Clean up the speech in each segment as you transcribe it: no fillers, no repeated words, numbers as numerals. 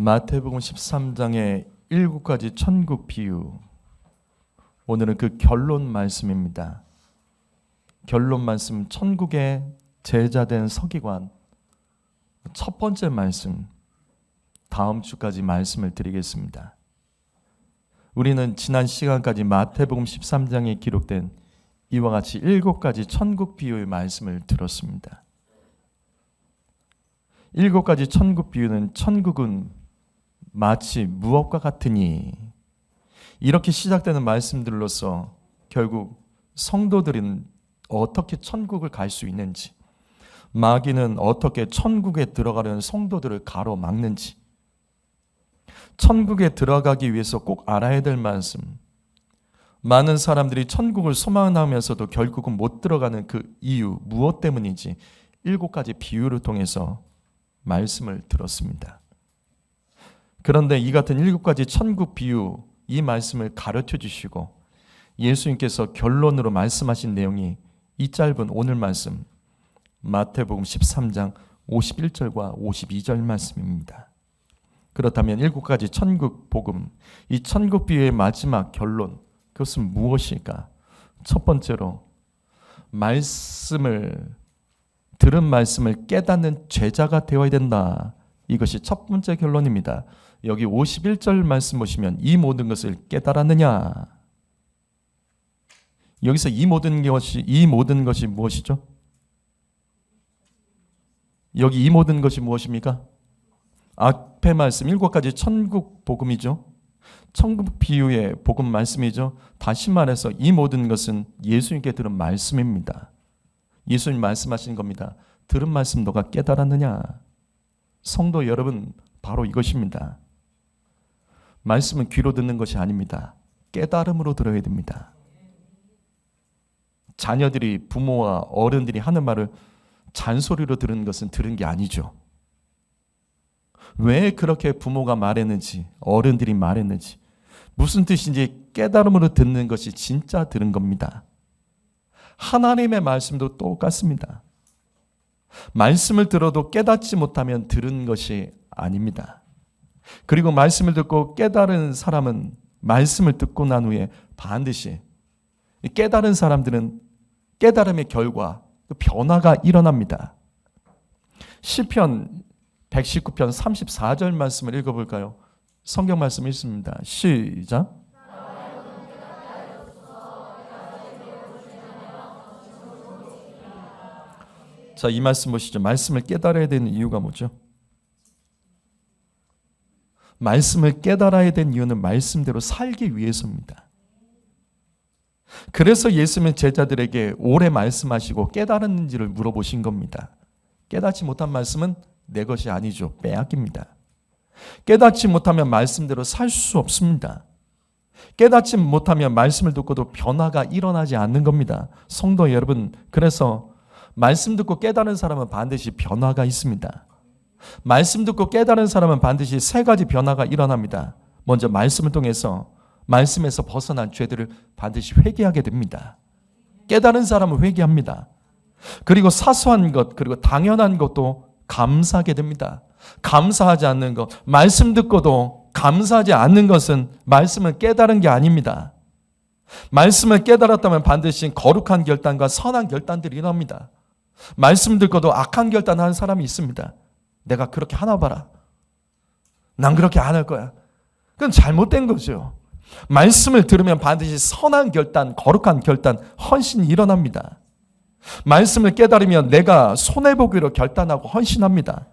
마태복음 13장의 7가지 천국 비유. 오늘은 그 결론 말씀입니다. 결론 말씀, 천국의 제자된 서기관. 첫 번째 말씀, 다음 주까지 말씀을 드리겠습니다. 우리는 지난 시간까지 마태복음 13장에 기록된 이와 같이 7가지 천국 비유의 말씀을 들었습니다. 7가지 천국 비유는 천국은 마치 무엇과 같으니, 이렇게 시작되는 말씀들로서 결국 성도들은 어떻게 천국을 갈 수 있는지, 마귀는 어떻게 천국에 들어가려는 성도들을 가로막는지, 천국에 들어가기 위해서 꼭 알아야 될 말씀, 많은 사람들이 천국을 소망하면서도 결국은 못 들어가는 그 이유 무엇 때문인지 7가지 비유를 통해서 말씀을 들었습니다. 그런데 이 같은 7가지 천국 비유, 이 말씀을 가르쳐 주시고 예수님께서 결론으로 말씀하신 내용이 이 짧은 오늘 말씀 마태복음 13장 51절과 52절 말씀입니다. 그렇다면 7가지 천국 복음, 이 천국 비유의 마지막 결론, 그것은 무엇일까? 첫 번째로 들은 말씀을 깨닫는 제자가 되어야 된다. 이것이 첫 번째 결론입니다. 여기 51절 말씀 보시면 이 모든 것을 깨달았느냐? 여기서 이 모든 것이 무엇이죠? 여기 이 모든 것이 무엇입니까? 앞에 말씀 7가지 천국 복음이죠. 천국 비유의 복음 말씀이죠. 다시 말해서 이 모든 것은 예수님께 들은 말씀입니다. 예수님 말씀하신 겁니다. 들은 말씀 너가 깨달았느냐? 성도 여러분, 바로 이것입니다. 말씀은 귀로 듣는 것이 아닙니다. 깨달음으로 들어야 됩니다. 자녀들이, 부모와 어른들이 하는 말을 잔소리로 들은 것은 들은 게 아니죠. 왜 그렇게 부모가 말했는지, 어른들이 말했는지, 무슨 뜻인지 깨달음으로 듣는 것이 진짜 들은 겁니다. 하나님의 말씀도 똑같습니다. 말씀을 들어도 깨닫지 못하면 들은 것이 아닙니다. 그리고 말씀을 듣고 깨달은 사람은 말씀을 듣고 난 후에 반드시 깨달은 사람들은 깨달음의 결과, 변화가 일어납니다. 시편 119편 34절 말씀을 읽어볼까요? 성경 말씀 읽습니다. 시작. 자, 이 말씀 보시죠. 말씀을 깨달아야 되는 이유가 뭐죠? 말씀을 깨달아야 되는 이유는 말씀대로 살기 위해서입니다. 그래서 예수님은 제자들에게 오래 말씀하시고 깨달았는지를 물어보신 겁니다. 깨닫지 못한 말씀은 내 것이 아니죠. 빼앗깁니다. 깨닫지 못하면 말씀대로 살 수 없습니다. 깨닫지 못하면 말씀을 듣고도 변화가 일어나지 않는 겁니다. 성도 여러분, 그래서 말씀 듣고 깨달은 사람은 반드시 변화가 있습니다. 말씀 듣고 깨달은 사람은 반드시 3가지 변화가 일어납니다. 먼저 말씀을 통해서 말씀에서 벗어난 죄들을 반드시 회개하게 됩니다. 깨달은 사람은 회개합니다. 그리고 사소한 것, 그리고 당연한 것도 감사하게 됩니다. 감사하지 않는 것, 말씀 듣고도 감사하지 않는 것은 말씀을 깨달은 게 아닙니다. 말씀을 깨달았다면 반드시 거룩한 결단과 선한 결단들이 일어납니다. 말씀 듣고도 악한 결단하는 사람이 있습니다. 내가 그렇게 하나 봐라. 난 그렇게 안 할 거야. 그건 잘못된 거죠. 말씀을 들으면 반드시 선한 결단, 거룩한 결단, 헌신이 일어납니다. 말씀을 깨달으면 내가 손해보기로 결단하고 헌신합니다.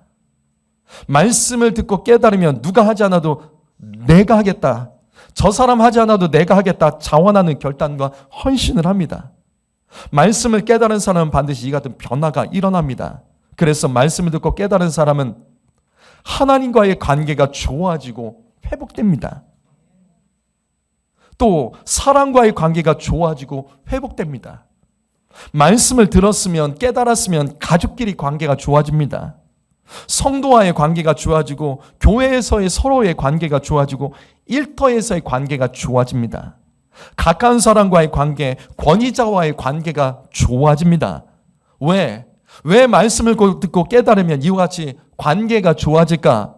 말씀을 듣고 깨달으면 누가 하지 않아도 내가 하겠다, 저 사람 하지 않아도 내가 하겠다 자원하는 결단과 헌신을 합니다. 말씀을 깨달은 사람은 반드시 이 같은 변화가 일어납니다. 그래서 말씀을 듣고 깨달은 사람은 하나님과의 관계가 좋아지고 회복됩니다. 또 사람과의 관계가 좋아지고 회복됩니다. 말씀을 들었으면, 깨달았으면 가족끼리 관계가 좋아집니다. 성도와의 관계가 좋아지고, 교회에서의 서로의 관계가 좋아지고, 일터에서의 관계가 좋아집니다. 가까운 사람과의 관계, 권위자와의 관계가 좋아집니다. 왜 말씀을 듣고 깨달으면 이와 같이 관계가 좋아질까?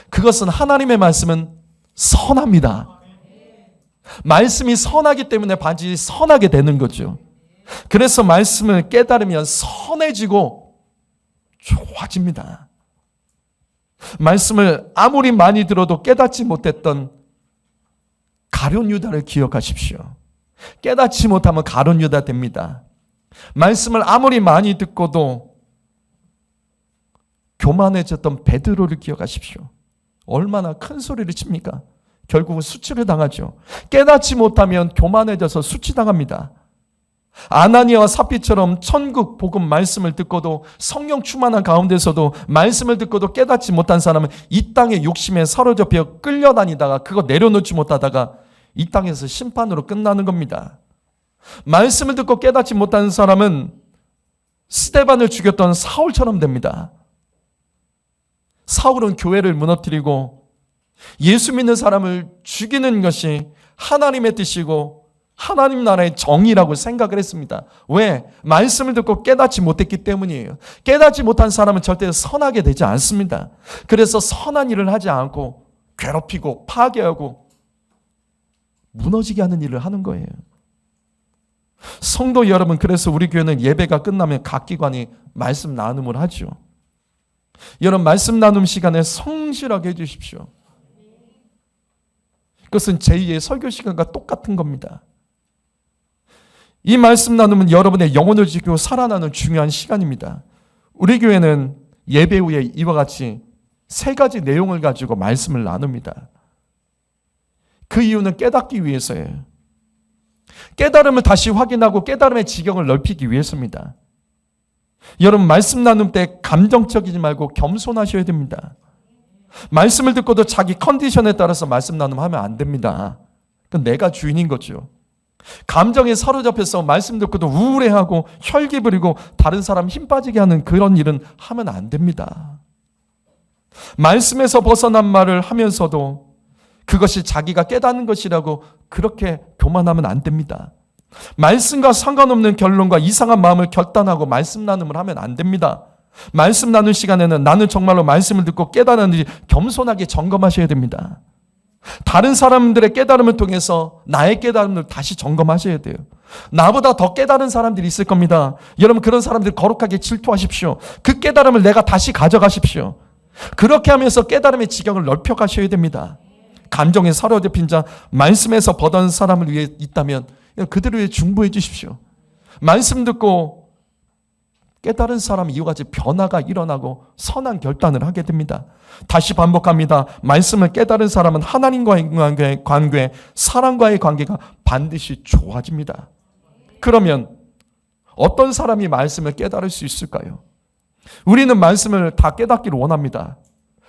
그것은 하나님의 말씀은 선합니다. 말씀이 선하기 때문에 반드시 선하게 되는 거죠. 그래서 말씀을 깨달으면 선해지고 좋아집니다. 말씀을 아무리 많이 들어도 깨닫지 못했던 가룟 유다를 기억하십시오. 깨닫지 못하면 가룟 유다 됩니다. 말씀을 아무리 많이 듣고도 교만해졌던 베드로를 기억하십시오. 얼마나 큰 소리를 칩니까? 결국은 수치를 당하죠. 깨닫지 못하면 교만해져서 수치당합니다. 아나니아와 삽비처럼 천국 복음 말씀을 듣고도 성령 충만한 가운데서도 말씀을 듣고도 깨닫지 못한 사람은 이 땅의 욕심에 사로잡혀 끌려다니다가 그거 내려놓지 못하다가 이 땅에서 심판으로 끝나는 겁니다. 말씀을 듣고 깨닫지 못한 사람은 스데반을 죽였던 사울처럼 됩니다. 사울은 교회를 무너뜨리고 예수 믿는 사람을 죽이는 것이 하나님의 뜻이고 하나님 나라의 정의라고 생각을 했습니다. 왜? 말씀을 듣고 깨닫지 못했기 때문이에요. 깨닫지 못한 사람은 절대 선하게 되지 않습니다. 그래서 선한 일을 하지 않고 괴롭히고 파괴하고 무너지게 하는 일을 하는 거예요. 성도 여러분, 그래서 우리 교회는 예배가 끝나면 각 기관이 말씀 나눔을 하죠. 여러분, 말씀 나눔 시간에 성실하게 해주십시오. 그것은 제2의 설교 시간과 똑같은 겁니다. 이 말씀 나눔은 여러분의 영혼을 지키고 살아나는 중요한 시간입니다. 우리 교회는 예배 후에 이와 같이 3가지 내용을 가지고 말씀을 나눕니다. 그 이유는 깨닫기 위해서예요. 깨달음을 다시 확인하고 깨달음의 지경을 넓히기 위해서입니다. 여러분, 말씀 나눔 때 감정적이지 말고 겸손하셔야 됩니다. 말씀을 듣고도 자기 컨디션에 따라서 말씀 나눔하면 안 됩니다. 그건 내가 주인인 거죠. 감정에 사로잡혀서 말씀 듣고도 우울해하고 혈기 부리고 다른 사람 힘 빠지게 하는 그런 일은 하면 안 됩니다. 말씀에서 벗어난 말을 하면서도 그것이 자기가 깨닫는 것이라고 그렇게 교만하면 안 됩니다. 말씀과 상관없는 결론과 이상한 마음을 결단하고 말씀 나눔을 하면 안 됩니다. 말씀 나눌 시간에는 나는 정말로 말씀을 듣고 깨달았는지 겸손하게 점검하셔야 됩니다. 다른 사람들의 깨달음을 통해서 나의 깨달음을 다시 점검하셔야 돼요. 나보다 더 깨달은 사람들이 있을 겁니다. 여러분, 그런 사람들 거룩하게 질투하십시오. 그 깨달음을 내가 다시 가져가십시오. 그렇게 하면서 깨달음의 지경을 넓혀가셔야 됩니다. 감정에 사로잡힌 자, 말씀에서 벗어난 사람을 위해 있다면 그들을 위해 중보해 주십시오. 말씀 듣고 깨달은 사람 이와 같이 변화가 일어나고 선한 결단을 하게 됩니다. 다시 반복합니다. 말씀을 깨달은 사람은 하나님과의 관계, 사람과의 관계가 반드시 좋아집니다. 그러면 어떤 사람이 말씀을 깨달을 수 있을까요? 우리는 말씀을 다 깨닫기를 원합니다.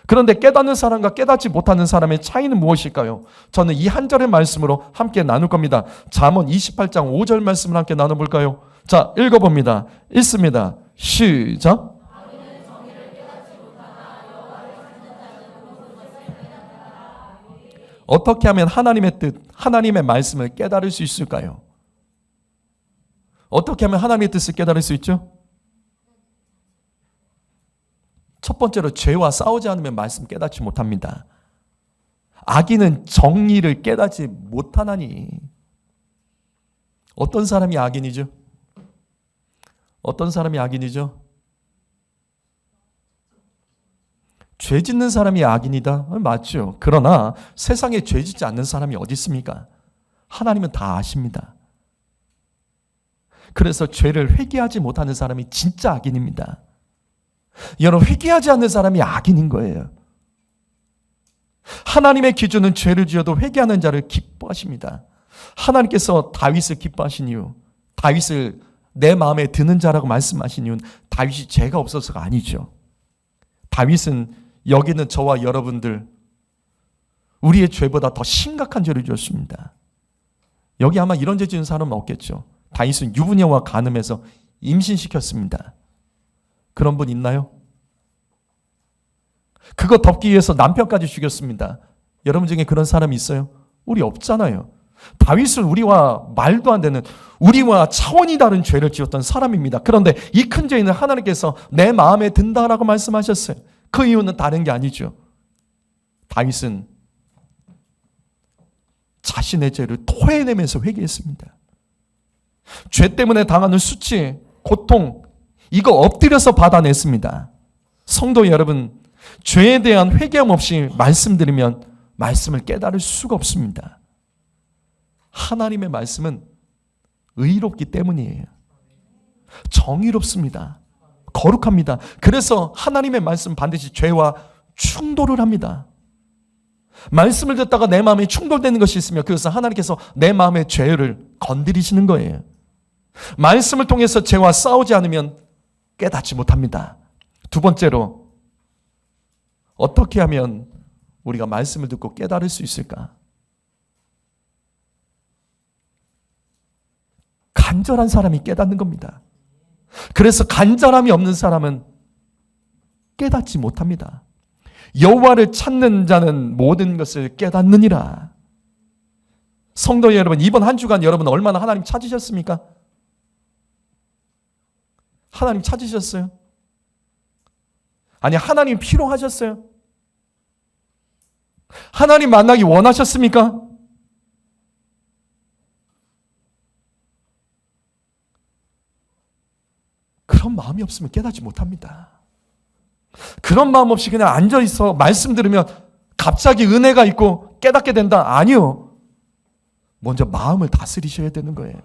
그런데 깨닫는 사람과 깨닫지 못하는 사람의 차이는 무엇일까요? 저는 이 한 절의 말씀으로 함께 나눌 겁니다. 잠언 28장 5절 말씀을 함께 나눠볼까요? 자, 읽어봅니다. 읽습니다. 시작. 어떻게 하면 하나님의 뜻, 하나님의 말씀을 깨달을 수 있을까요? 어떻게 하면 하나님의 뜻을 깨달을 수 있죠? 첫 번째로 죄와 싸우지 않으면 말씀 깨닫지 못합니다. 악인은 정의를 깨닫지 못하나니. 어떤 사람이 악인이죠? 어떤 사람이 악인이죠? 죄 짓는 사람이 악인이다? 맞죠. 그러나 세상에 죄 짓지 않는 사람이 어디 있습니까? 하나님은 다 아십니다. 그래서 죄를 회개하지 못하는 사람이 진짜 악인입니다. 여러분, 회개하지 않는 사람이 악인인 거예요. 하나님의 기준은 죄를 지어도 회개하는 자를 기뻐하십니다. 하나님께서 다윗을 기뻐하신 이유, 다윗을 내 마음에 드는 자라고 말씀하신 이유는 다윗이 죄가 없어서가 아니죠. 다윗은 여기는 저와 여러분들 우리의 죄보다 더 심각한 죄를 지었습니다. 여기 아마 이런 죄 지은 사람은 없겠죠. 다윗은 유부녀와 간음해서 임신시켰습니다. 그런 분 있나요? 그거 덮기 위해서 남편까지 죽였습니다. 여러분 중에 그런 사람이 있어요? 우리 없잖아요. 다윗은 우리와 말도 안 되는, 우리와 차원이 다른 죄를 지었던 사람입니다. 그런데 이 큰 죄는 하나님께서 내 마음에 든다라고 말씀하셨어요. 그 이유는 다른 게 아니죠. 다윗은 자신의 죄를 토해내면서 회개했습니다. 죄 때문에 당하는 수치, 고통, 이거 엎드려서 받아냈습니다. 성도 여러분, 죄에 대한 회개함 없이 말씀드리면 말씀을 깨달을 수가 없습니다. 하나님의 말씀은 의롭기 때문이에요. 정의롭습니다. 거룩합니다. 그래서 하나님의 말씀 반드시 죄와 충돌을 합니다. 말씀을 듣다가 내 마음에 충돌되는 것이 있으면 그것은 하나님께서 내 마음의 죄를 건드리시는 거예요. 말씀을 통해서 죄와 싸우지 않으면 깨닫지 못합니다. 두 번째로, 어떻게 하면 우리가 말씀을 듣고 깨달을 수 있을까? 간절한 사람이 깨닫는 겁니다. 그래서 간절함이 없는 사람은 깨닫지 못합니다. 여호와를 찾는 자는 모든 것을 깨닫느니라. 성도 여러분, 이번 한 주간 여러분 얼마나 하나님 찾으셨습니까? 하나님 찾으셨어요? 아니, 하나님 필요하셨어요? 하나님 만나기 원하셨습니까? 그런 마음이 없으면 깨닫지 못합니다. 그런 마음 없이 그냥 앉아있어 말씀 들으면 갑자기 은혜가 있고 깨닫게 된다. 아니요. 먼저 마음을 다스리셔야 되는 거예요.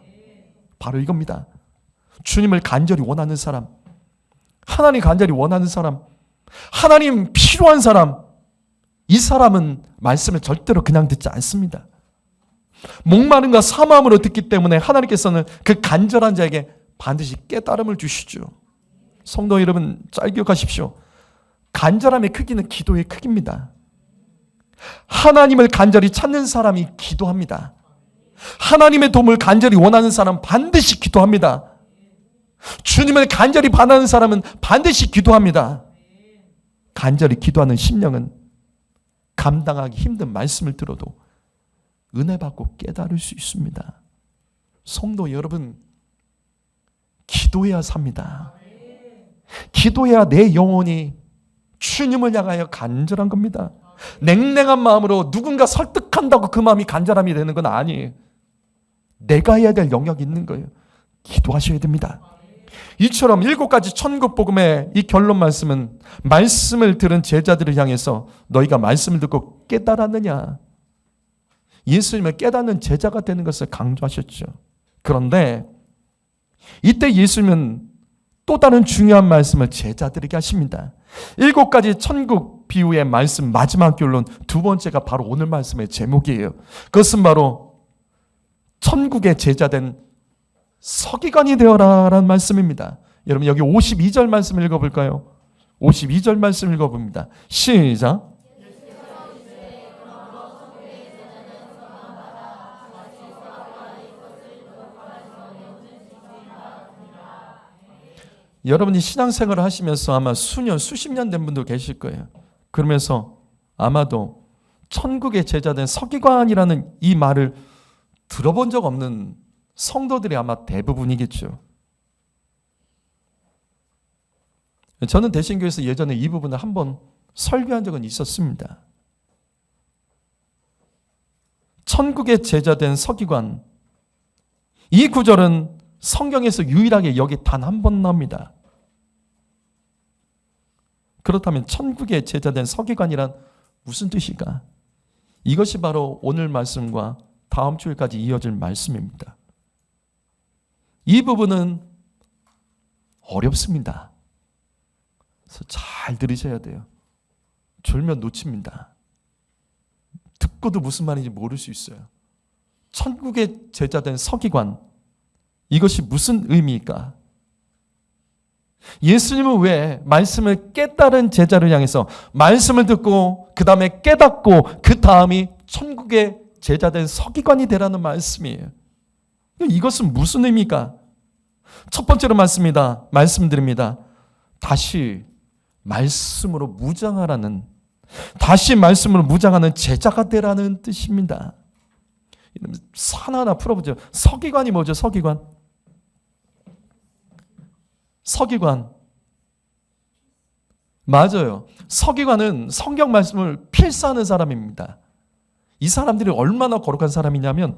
바로 이겁니다. 주님을 간절히 원하는 사람, 하나님 간절히 원하는 사람, 하나님 필요한 사람, 이 사람은 말씀을 절대로 그냥 듣지 않습니다. 목마름과 사모함으로 듣기 때문에 하나님께서는 그 간절한 자에게 반드시 깨달음을 주시죠. 성도 여러분, 잘 기억하십시오. 간절함의 크기는 기도의 크기입니다. 하나님을 간절히 찾는 사람이 기도합니다. 하나님의 도움을 간절히 원하는 사람은 반드시 기도합니다. 주님을 간절히 바라는 사람은 반드시 기도합니다. 간절히 기도하는 심령은 감당하기 힘든 말씀을 들어도 은혜 받고 깨달을 수 있습니다. 성도 여러분, 기도해야 삽니다. 기도해야 내 영혼이 주님을 향하여 간절한 겁니다. 냉랭한 마음으로 누군가 설득한다고 그 마음이 간절함이 되는 건 아니에요. 내가 해야 될 영역이 있는 거예요. 기도하셔야 됩니다. 이처럼 7가지 천국 복음의 이 결론 말씀은 말씀을 들은 제자들을 향해서 너희가 말씀을 듣고 깨달았느냐, 예수님을 깨닫는 제자가 되는 것을 강조하셨죠. 그런데 이때 예수님은 또 다른 중요한 말씀을 제자들에게 하십니다. 7가지 천국 비유의 말씀 마지막 결론 두 번째가 바로 오늘 말씀의 제목이에요. 그것은 바로 천국의 제자된 서기관이 되어라 라는 말씀입니다. 여러분, 여기 52절 말씀 읽어볼까요? 52절 말씀 읽어봅니다. 시작. 여러분이 신앙생활을 하시면서 아마 수년, 수십 년 된 분도 계실 거예요. 그러면서 아마도 천국의 제자된 서기관이라는 이 말을 들어본 적 없는 성도들이 아마 대부분이겠죠. 저는 대신교회에서 예전에 이 부분을 한번 설교한 적은 있었습니다. 천국의 제자된 서기관, 이 구절은 성경에서 유일하게 여기 단 한 번 나옵니다. 그렇다면 천국의 제자된 서기관이란 무슨 뜻일까? 이것이 바로 오늘 말씀과 다음 주일까지 이어질 말씀입니다. 이 부분은 어렵습니다. 그래서 잘 들으셔야 돼요. 졸면 놓칩니다. 듣고도 무슨 말인지 모를 수 있어요. 천국의 제자된 서기관, 이것이 무슨 의미일까? 예수님은 왜 말씀을 깨달은 제자를 향해서 말씀을 듣고 그 다음에 깨닫고 그 다음이 천국의 제자된 서기관이 되라는 말씀이에요. 이것은 무슨 의미일까? 첫 번째로 말씀드립니다. 다시 말씀으로 무장하라는, 다시 말씀으로 무장하는 제자가 되라는 뜻입니다. 하나하나 풀어보죠. 서기관이 뭐죠? 서기관. 맞아요. 서기관은 성경 말씀을 필사하는 사람입니다. 이 사람들이 얼마나 거룩한 사람이냐면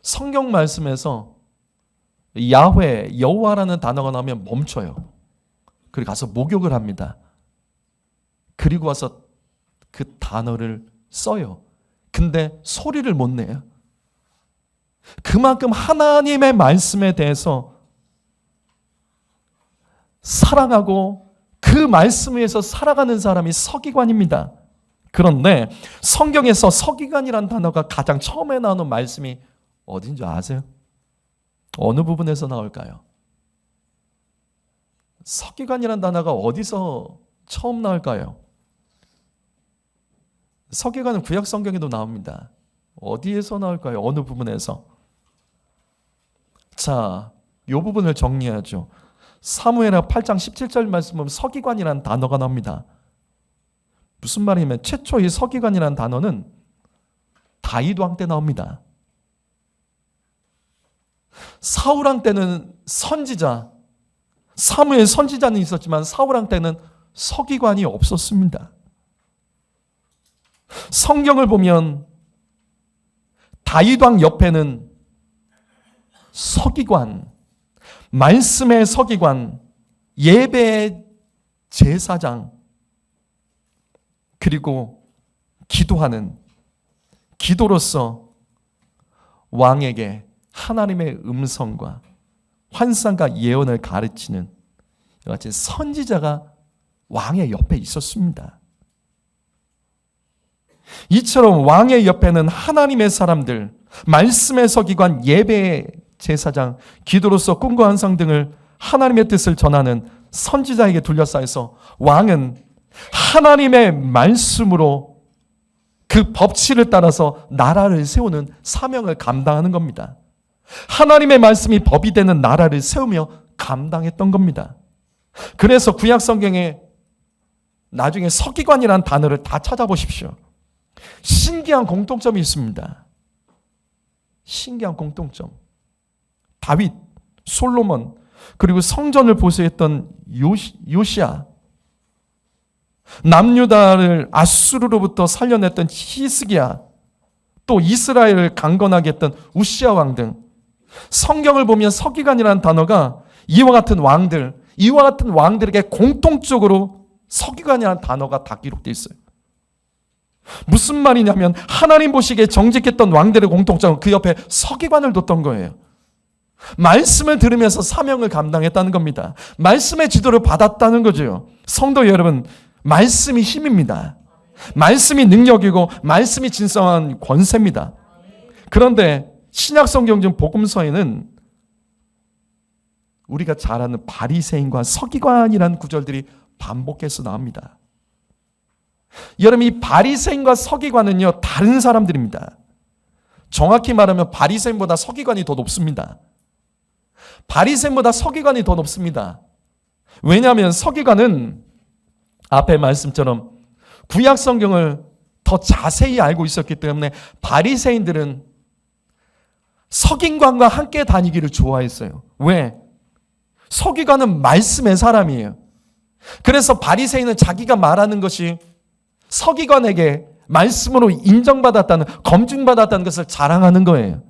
성경 말씀에서 야훼, 여호와라는 단어가 나오면 멈춰요. 그리고 가서 목욕을 합니다. 그리고 와서 그 단어를 써요. 근데 소리를 못 내요. 그만큼 하나님의 말씀에 대해서 사랑하고 그 말씀 위에서 살아가는 사람이 서기관입니다. 그런데 성경에서 서기관이란 단어가 가장 처음에 나오는 말씀이 어딘 줄 아세요? 어느 부분에서 나올까요? 서기관이란 단어가 어디서 처음 나올까요? 서기관은 구약 성경에도 나옵니다. 어디에서 나올까요? 어느 부분에서? 자, 이 부분을 정리해야죠. 사무엘하 8장 17절 말씀 보면 서기관이라는 단어가 나옵니다. 무슨 말이냐면 최초 이 서기관이라는 단어는 다윗 왕 때 나옵니다. 사울 왕 때는 선지자, 사무엘 선지자는 있었지만 사울 왕 때는 서기관이 없었습니다. 성경을 보면 다윗 왕 옆에는 서기관, 말씀의 서기관, 예배의 제사장, 그리고 기도하는, 기도로서 왕에게 하나님의 음성과 환상과 예언을 가르치는 이와 같이 선지자가 왕의 옆에 있었습니다. 이처럼 왕의 옆에는 하나님의 사람들, 말씀의 서기관, 예배의 제사장, 기도로서 꿈과 환상 등을 하나님의 뜻을 전하는 선지자에게 둘러싸여서 왕은 하나님의 말씀으로 그 법칙을 따라서 나라를 세우는 사명을 감당하는 겁니다. 하나님의 말씀이 법이 되는 나라를 세우며 감당했던 겁니다. 그래서 구약 성경에 나중에 서기관이라는 단어를 다 찾아보십시오. 신기한 공통점이 있습니다. 신기한 공통점. 다윗, 솔로몬, 그리고 성전을 보수했던 요시야, 남유다를 아수르로부터 살려냈던 히스기야, 또 이스라엘을 강건하게 했던 우시야 왕 등 성경을 보면 서기관이라는 단어가 이와 같은 왕들에게 공통적으로 서기관이라는 단어가 다 기록되어 있어요. 무슨 말이냐면 하나님 보시기에 정직했던 왕들의 공통점은 그 옆에 서기관을 뒀던 거예요. 말씀을 들으면서 사명을 감당했다는 겁니다. 말씀의 지도를 받았다는 거죠. 성도 여러분, 말씀이 힘입니다. 말씀이 능력이고 말씀이 진정한 권세입니다. 그런데 신약 성경 중 복음서에는 우리가 잘 아는 바리새인과 서기관이라는 구절들이 반복해서 나옵니다. 여러분, 이 바리새인과 서기관은요, 다른 사람들입니다. 정확히 말하면 바리새인보다 서기관이 더 높습니다. 바리새인보다 서기관이 더 높습니다. 왜냐하면 서기관은 앞에 말씀처럼 구약 성경을 더 자세히 알고 있었기 때문에 바리새인들은 서기관과 함께 다니기를 좋아했어요. 왜? 서기관은 말씀의 사람이에요. 그래서 바리새인은 자기가 말하는 것이 서기관에게 말씀으로 인정받았다는, 검증받았다는 것을 자랑하는 거예요.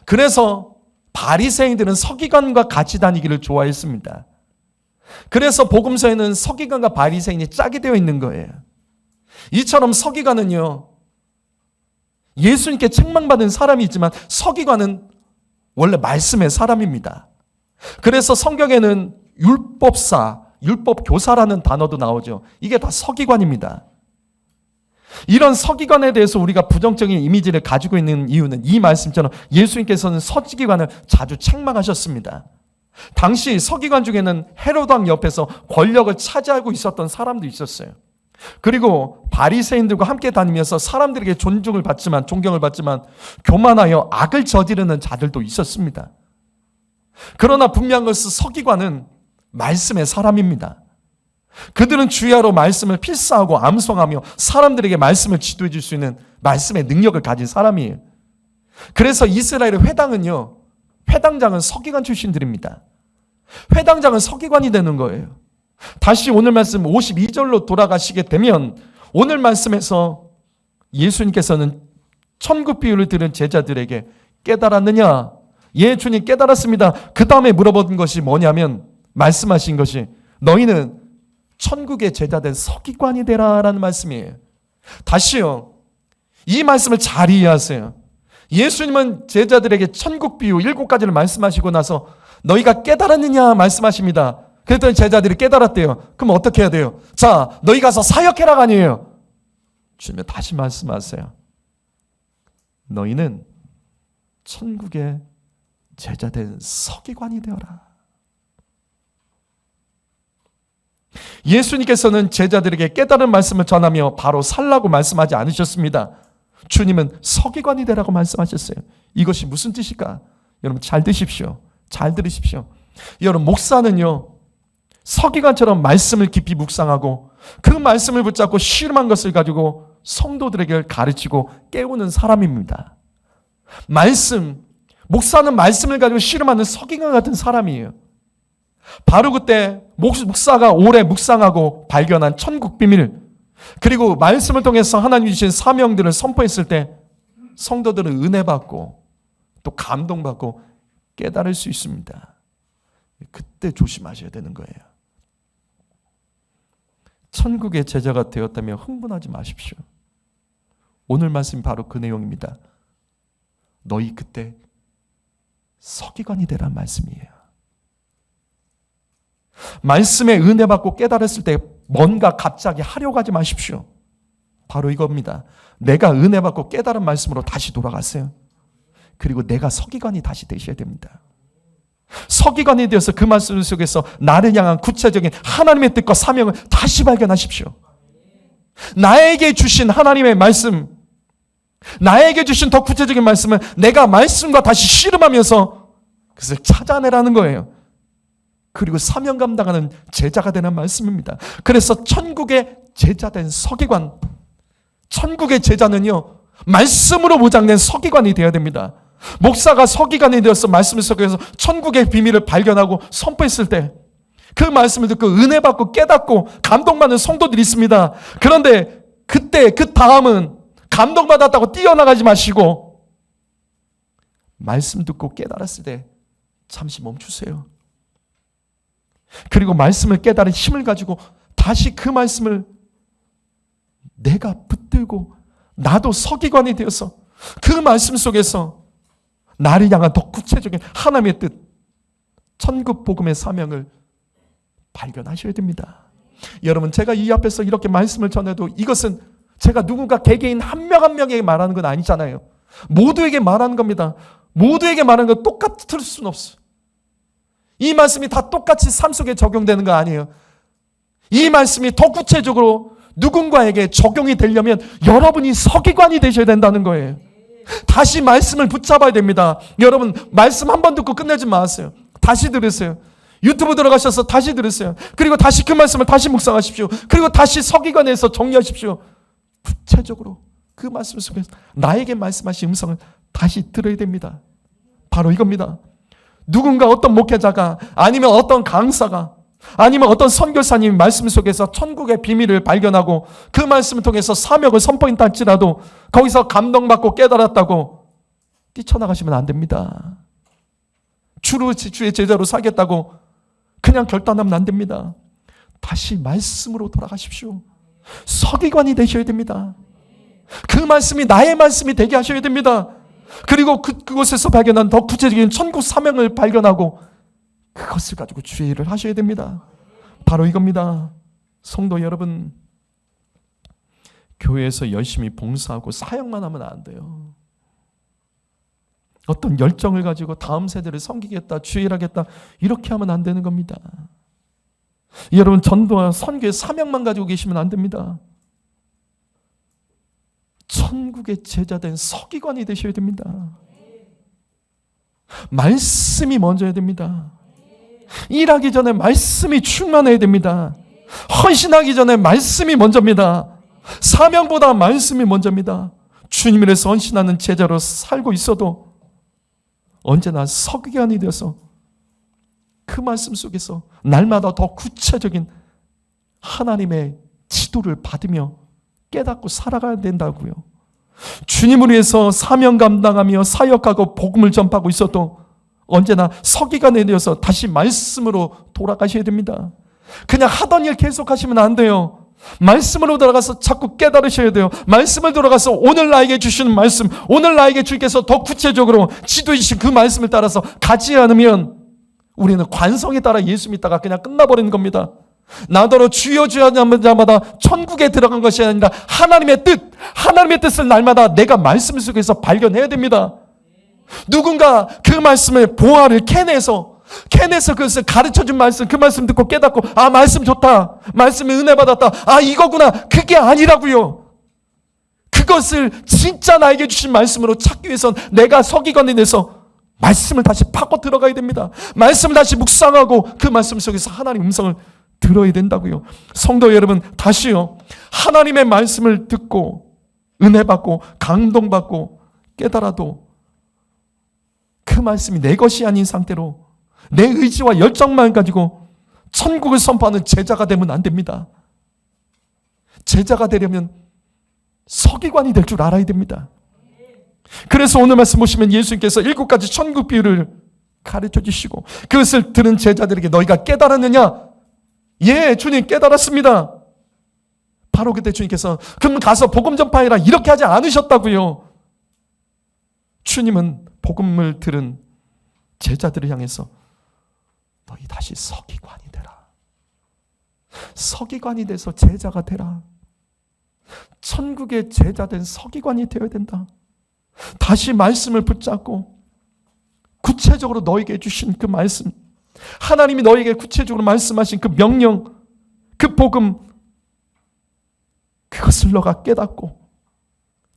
그래서 바리새인들은 서기관과 같이 다니기를 좋아했습니다. 그래서 복음서에는 서기관과 바리새인이 짝이 되어 있는 거예요. 이처럼 서기관은요, 예수님께 책망받은 사람이 있지만 서기관은 원래 말씀의 사람입니다. 그래서 성경에는 율법사, 율법교사라는 단어도 나오죠. 이게 다 서기관입니다. 이런 서기관에 대해서 우리가 부정적인 이미지를 가지고 있는 이유는 이 말씀처럼 예수님께서는 서기관을 자주 책망하셨습니다. 당시 서기관 중에는 헤롯 왕 옆에서 권력을 차지하고 있었던 사람도 있었어요. 그리고 바리새인들과 함께 다니면서 사람들에게 존경을 받지만 교만하여 악을 저지르는 자들도 있었습니다. 그러나 분명한 것은 서기관은 말씀의 사람입니다. 그들은 주야로 말씀을 필사하고 암송하며 사람들에게 말씀을 지도해 줄 수 있는 말씀의 능력을 가진 사람이에요. 그래서 이스라엘의 회당장은 서기관 출신들입니다. 회당장은 서기관이 되는 거예요. 다시 오늘 말씀 52절로 돌아가시게 되면 오늘 말씀에서 예수님께서는 천국 비유를 들은 제자들에게 깨달았느냐? 예, 주님 깨달았습니다. 그 다음에 물어본 것이 뭐냐면 말씀하신 것이 너희는 천국의 제자된 서기관이 되라라는 말씀이에요. 다시요. 이 말씀을 잘 이해하세요. 예수님은 제자들에게 천국 비유 7가지를 말씀하시고 나서 너희가 깨달았느냐 말씀하십니다. 그랬더니 제자들이 깨달았대요. 그럼 어떻게 해야 돼요? 자, 너희 가서 사역해라가 아니에요. 주님은 다시 말씀하세요. 너희는 천국의 제자된 서기관이 되어라. 예수님께서는 제자들에게 깨달은 말씀을 전하며 바로 살라고 말씀하지 않으셨습니다. 주님은 서기관이 되라고 말씀하셨어요. 이것이 무슨 뜻일까? 여러분 잘 드십시오. 잘 들으십시오. 여러분 목사는요, 서기관처럼 말씀을 깊이 묵상하고 그 말씀을 붙잡고 씨름한 것을 가지고 성도들에게 가르치고 깨우는 사람입니다. 목사는 말씀을 가지고 씨름하는 서기관 같은 사람이에요. 바로 그때 목사가 오래 묵상하고 발견한 천국 비밀, 그리고 말씀을 통해서 하나님이 주신 사명들을 선포했을 때 성도들은 은혜 받고 또 감동받고 깨달을 수 있습니다. 그때 조심하셔야 되는 거예요. 천국의 제자가 되었다면 흥분하지 마십시오. 오늘 말씀이 바로 그 내용입니다. 너희 그때 서기관이 되란 말씀이에요. 말씀에 은혜 받고 깨달았을 때 뭔가 갑자기 하려고 하지 마십시오. 바로 이겁니다. 내가 은혜 받고 깨달은 말씀으로 다시 돌아갔어요. 그리고 내가 서기관이 다시 되셔야 됩니다. 서기관이 되어서 그 말씀 속에서 나를 향한 구체적인 하나님의 뜻과 사명을 다시 발견하십시오. 나에게 주신 하나님의 말씀, 나에게 주신 더 구체적인 말씀을 내가 말씀과 다시 씨름하면서 그것을 찾아내라는 거예요. 그리고 사명 감당하는 제자가 되는 말씀입니다. 그래서 천국의 제자된 서기관, 천국의 제자는요, 말씀으로 무장된 서기관이 되어야 됩니다. 목사가 서기관이 되어서 말씀 속에서 천국의 비밀을 발견하고 선포했을 때 그 말씀을 듣고 은혜 받고 깨닫고 감동받는 성도들이 있습니다. 그런데 그때 그 다음은 감동받았다고 뛰어나가지 마시고 말씀 듣고 깨달았을 때 잠시 멈추세요. 그리고 말씀을 깨달은 힘을 가지고 다시 그 말씀을 내가 붙들고 나도 서기관이 되어서 그 말씀 속에서 나를 향한 더 구체적인 하나님의 뜻, 천국 복음의 사명을 발견하셔야 됩니다. 여러분, 제가 이 앞에서 이렇게 말씀을 전해도 이것은 제가 누군가 개개인 한 명 한 명에게 말하는 건 아니잖아요. 모두에게 말하는 겁니다. 모두에게 말하는 건 똑같을 수는 없어요. 이 말씀이 다 똑같이 삶 속에 적용되는 거 아니에요. 이 말씀이 더 구체적으로 누군가에게 적용이 되려면 여러분이 서기관이 되셔야 된다는 거예요. 다시 말씀을 붙잡아야 됩니다. 여러분, 말씀 한 번 듣고 끝내지 마세요. 다시 들으세요. 유튜브 들어가셔서 다시 들으세요. 그리고 다시 그 말씀을 다시 묵상하십시오. 그리고 다시 서기관에서 정리하십시오. 구체적으로 그 말씀 속에서 나에게 말씀하신 음성을 다시 들어야 됩니다. 바로 이겁니다. 누군가 어떤 목회자가 아니면 어떤 강사가 아니면 어떤 선교사님이 말씀 속에서 천국의 비밀을 발견하고 그 말씀을 통해서 사명을 선포했다 할지라도 거기서 감동받고 깨달았다고 뛰쳐나가시면 안 됩니다. 주의 제자로 살겠다고 그냥 결단하면 안 됩니다. 다시 말씀으로 돌아가십시오. 서기관이 되셔야 됩니다. 그 말씀이 나의 말씀이 되게 하셔야 됩니다. 그리고 그곳에서 발견한 더 구체적인 천국 사명을 발견하고 그것을 가지고 주의 일을 하셔야 됩니다. 바로 이겁니다. 성도 여러분, 교회에서 열심히 봉사하고 사역만 하면 안 돼요. 어떤 열정을 가지고 다음 세대를 섬기겠다, 주의 일하겠다 이렇게 하면 안 되는 겁니다. 여러분, 전도와 선교의 사명만 가지고 계시면 안 됩니다. 천국의 제자된 서기관이 되셔야 됩니다. 말씀이 먼저야 됩니다. 일하기 전에 말씀이 충만해야 됩니다. 헌신하기 전에 말씀이 먼저입니다. 사명보다 말씀이 먼저입니다. 주님 위해서 헌신하는 제자로 살고 있어도 언제나 서기관이 되어서 그 말씀 속에서 날마다 더 구체적인 하나님의 지도를 받으며 깨닫고 살아가야 된다고요. 주님을 위해서 사명 감당하며 사역하고 복음을 전파하고 있어도 언제나 서기관에 되어서 다시 말씀으로 돌아가셔야 됩니다. 그냥 하던 일 계속하시면 안 돼요. 말씀으로 돌아가서 자꾸 깨달으셔야 돼요. 말씀을 돌아가서 오늘 나에게 주시는 말씀, 오늘 나에게 주께서 더 구체적으로 지도해 주신 그 말씀을 따라서 가지 않으면 우리는 관성에 따라 예수 믿다가 그냥 끝나버리는 겁니다. 나더러 주여 주여 하는 자마다 천국에 들어간 것이 아니라 하나님의 뜻을 날마다 내가 말씀 속에서 발견해야 됩니다. 누군가 그 말씀의 보화를 캐내서 그것을 가르쳐준 말씀, 그 말씀 듣고 깨닫고, 아, 말씀 좋다, 말씀에 은혜 받았다, 아, 이거구나. 그게 아니라고요. 그것을 진짜 나에게 주신 말씀으로 찾기 위해선 내가 서기관이 돼서 말씀을 다시 파고 들어가야 됩니다. 말씀을 다시 묵상하고 그 말씀 속에서 하나님의 음성을 들어야 된다고요. 성도 여러분, 다시요, 하나님의 말씀을 듣고 은혜 받고 감동받고 깨달아도 그 말씀이 내 것이 아닌 상태로 내 의지와 열정만 가지고 천국을 선포하는 제자가 되면 안 됩니다. 제자가 되려면 서기관이 될 줄 알아야 됩니다. 그래서 오늘 말씀 보시면 예수님께서 7가지 천국 비유를 가르쳐 주시고 그것을 들은 제자들에게 너희가 깨달았느냐? 예, 주님 깨달았습니다. 바로 그때 주님께서 그럼 가서 복음 전파해라 이렇게 하지 않으셨다고요. 주님은 복음을 들은 제자들을 향해서 너희 다시 서기관이 되라. 서기관이 돼서 제자가 되라. 천국의 제자된 서기관이 되어야 된다. 다시 말씀을 붙잡고 구체적으로 너에게 주신 그 말씀, 하나님이 너에게 구체적으로 말씀하신 그 명령, 그 복음, 그것을 너가 깨닫고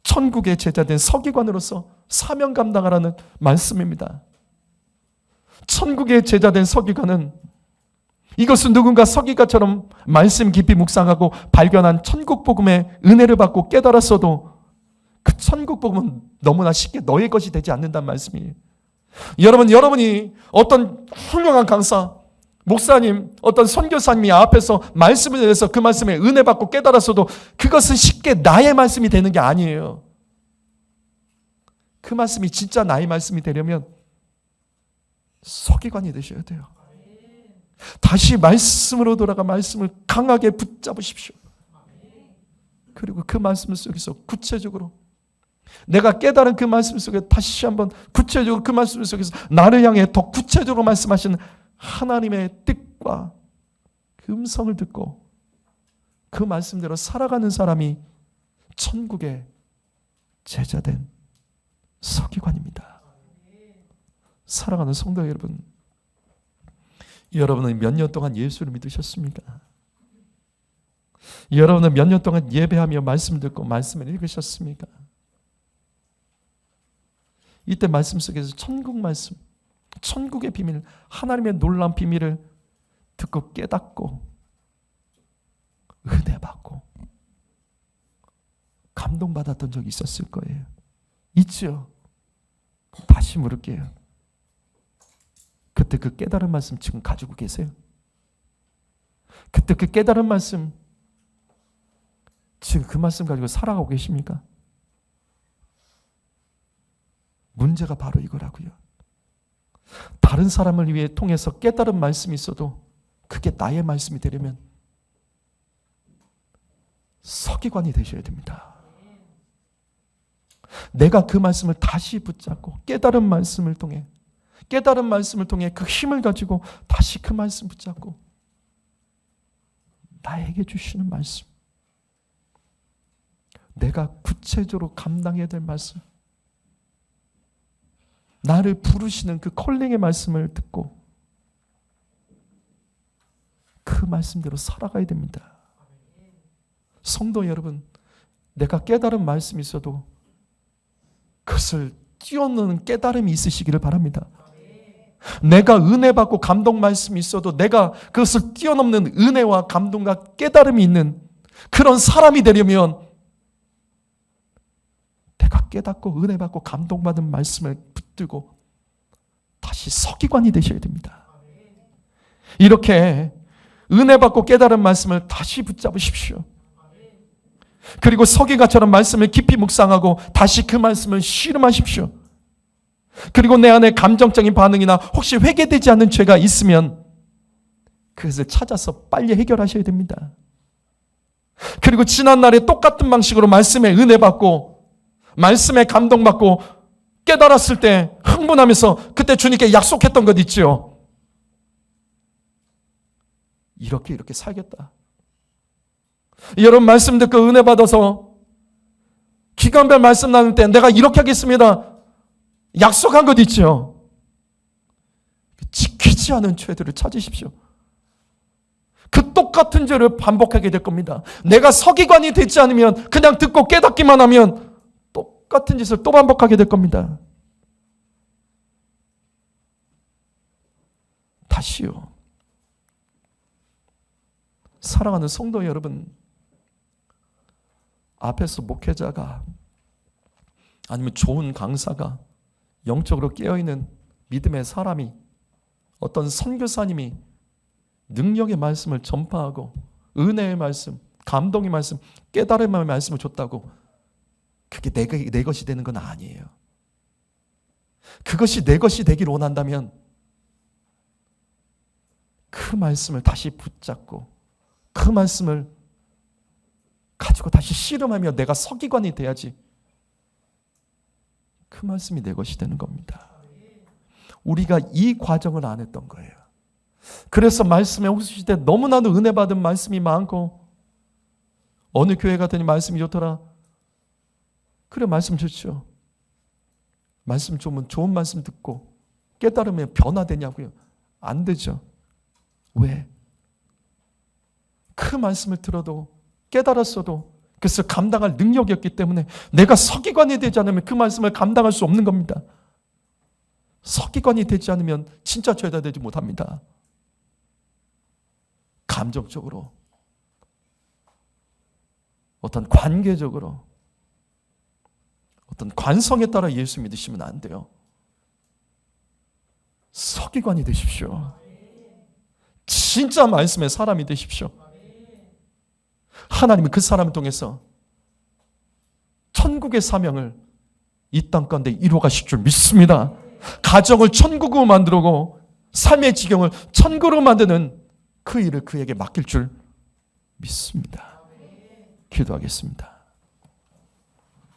천국의 제자된 서기관으로서 사명 감당하라는 말씀입니다. 천국의 제자된 서기관은 이것은 누군가 서기관처럼 말씀 깊이 묵상하고 발견한 천국 복음의 은혜를 받고 깨달았어도 그 천국 복음은 너무나 쉽게 너의 것이 되지 않는다는 말씀이에요. 여러분이 어떤 훌륭한 강사, 목사님, 어떤 선교사님이 앞에서 말씀을 내서 그 말씀에 은혜 받고 깨달았어도 그것은 쉽게 나의 말씀이 되는 게 아니에요. 그 말씀이 진짜 나의 말씀이 되려면 서기관이 되셔야 돼요. 다시 말씀으로 돌아가 말씀을 강하게 붙잡으십시오. 그리고 그 말씀 속에서 구체적으로 내가 깨달은 그 말씀 속에 다시 한번 구체적으로 그 말씀 속에서 나를 향해 더 구체적으로 말씀하시는 하나님의 뜻과 그 음성을 듣고 그 말씀대로 살아가는 사람이 천국의 제자된 서기관입니다. 사랑하는 성도 여러분, 여러분은 몇 년 동안 예수를 믿으셨습니까? 여러분은 몇 년 동안 예배하며 말씀 듣고 말씀을 읽으셨습니까? 이때 말씀 속에서 천국 말씀, 천국의 비밀, 하나님의 놀라운 비밀을 듣고 깨닫고 은혜 받고 감동받았던 적이 있었을 거예요. 있죠? 다시 물을게요. 그때 그 깨달은 말씀 지금 가지고 계세요? 그때 그 깨달은 말씀 지금 그 말씀 가지고 살아가고 계십니까? 문제가 바로 이거라고요. 다른 사람을 위해 통해서 깨달은 말씀이 있어도 그게 나의 말씀이 되려면 서기관이 되셔야 됩니다. 내가 그 말씀을 다시 붙잡고 깨달은 말씀을 통해 그 힘을 가지고 다시 그 말씀 붙잡고 나에게 주시는 말씀, 내가 구체적으로 감당해야 될 말씀, 나를 부르시는 그 콜링의 말씀을 듣고 그 말씀대로 살아가야 됩니다. 성도 여러분, 내가 깨달은 말씀이 있어도 그것을 뛰어넘는 깨달음이 있으시기를 바랍니다. 내가 은혜 받고 감동 말씀이 있어도 내가 그것을 뛰어넘는 은혜와 감동과 깨달음이 있는 그런 사람이 되려면 내가 깨닫고 은혜 받고 감동받은 말씀을 붙들고 다시 서기관이 되셔야 됩니다. 이렇게 은혜 받고 깨달은 말씀을 다시 붙잡으십시오. 그리고 서기가처럼 말씀을 깊이 묵상하고 다시 그 말씀을 씨름하십시오. 그리고 내 안에 감정적인 반응이나 혹시 회개되지 않는 죄가 있으면 그것을 찾아서 빨리 해결하셔야 됩니다. 그리고 지난날에 똑같은 방식으로 말씀에 은혜 받고 말씀에 감동받고 깨달았을 때 흥분하면서 그때 주님께 약속했던 것 있죠. 이렇게 살겠다. 여러분 말씀 듣고 은혜 받아서 기간별 말씀 나눌 때 내가 이렇게 하겠습니다. 약속한 것 있죠. 지키지 않은 죄들을 찾으십시오. 그 똑같은 죄를 반복하게 될 겁니다. 내가 서기관이 되지 않으면 그냥 듣고 깨닫기만 하면 똑같은 짓을 또 반복하게 될 겁니다. 다시요. 사랑하는 성도 여러분, 앞에서 목회자가 아니면 좋은 강사가 영적으로 깨어있는 믿음의 사람이 어떤 선교사님이 능력의 말씀을 전파하고 은혜의 말씀, 감동의 말씀, 깨달음의 말씀을 줬다고 그게 내 것이 되는 건 아니에요. 그것이 내 것이 되기를 원한다면 그 말씀을 다시 붙잡고 그 말씀을 가지고 다시 씨름하며 내가 서기관이 돼야지 그 말씀이 내 것이 되는 겁니다. 우리가 이 과정을 안 했던 거예요. 그래서 말씀에 호소실 때 너무나도 은혜 받은 말씀이 많고 어느 교회 갔더니 말씀이 좋더라. 그래 말씀 좋죠. 말씀 좋으면 좋은 말씀 듣고 깨달으면 변화되냐고요. 안 되죠. 왜? 그 말씀을 들어도 깨달았어도 그것을 감당할 능력이 없기 때문에 내가 서기관이 되지 않으면 그 말씀을 감당할 수 없는 겁니다. 서기관이 되지 않으면 진짜 죄다 되지 못합니다. 감정적으로 어떤 관계적으로 어떤 관성에 따라 예수 믿으시면 안 돼요. 서기관이 되십시오. 진짜 말씀의 사람이 되십시오. 하나님은 그 사람을 통해서 천국의 사명을 이 땅 가운데 이루어가실 줄 믿습니다. 가정을 천국으로 만들고 삶의 지경을 천국으로 만드는 그 일을 그에게 맡길 줄 믿습니다. 기도하겠습니다.